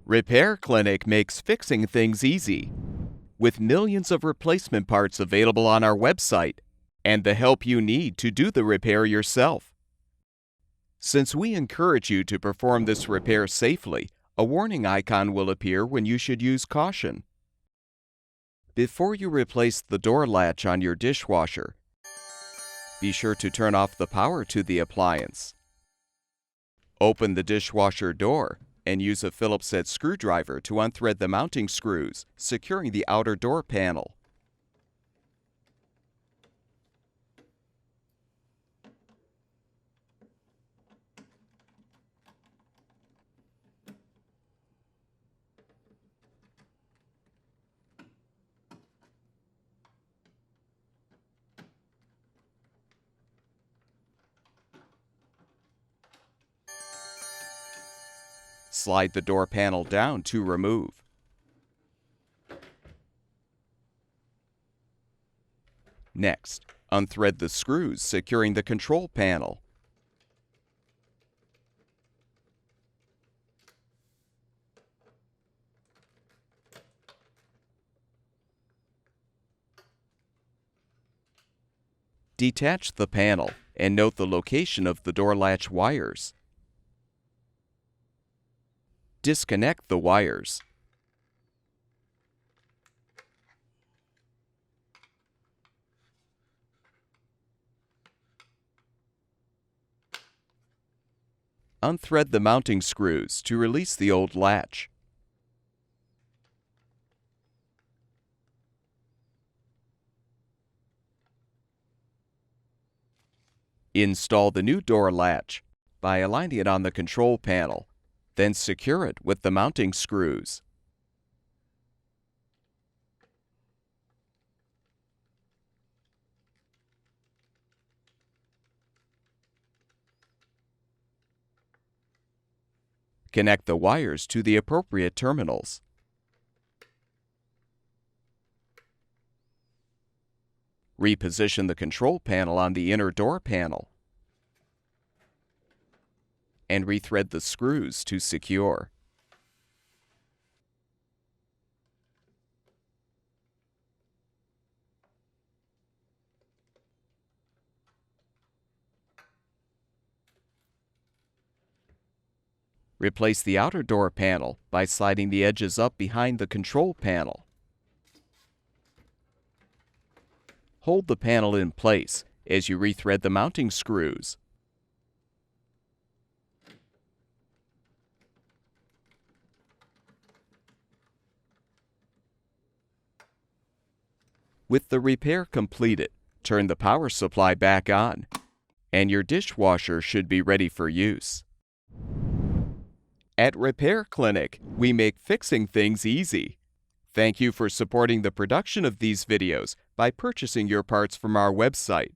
Repair Clinic makes fixing things easy, with millions of replacement parts available on our website and the help you need to do the repair yourself. Since we encourage you to perform this repair safely, a warning icon will appear when you should use caution. Before you replace the door latch on your dishwasher, be sure to turn off the power to the appliance. Open the dishwasher door and use a Phillips head screwdriver to unthread the mounting screws, securing the outer door panel. Slide the door panel down to remove. Next, unthread the screws securing the control panel. Detach the panel and note the location of the door latch wires. Disconnect the wires. Unthread the mounting screws to release the old latch. Install the new door latch by aligning it on the control panel. Then secure it with the mounting screws. Connect the wires to the appropriate terminals. Reposition the control panel on the inner door panel. And rethread the screws to secure. Replace the outer door panel by sliding the edges up behind the control panel. Hold the panel in place as you rethread the mounting screws. With the repair completed, turn the power supply back on, and your dishwasher should be ready for use. At Repair Clinic, we make fixing things easy. Thank you for supporting the production of these videos by purchasing your parts from our website.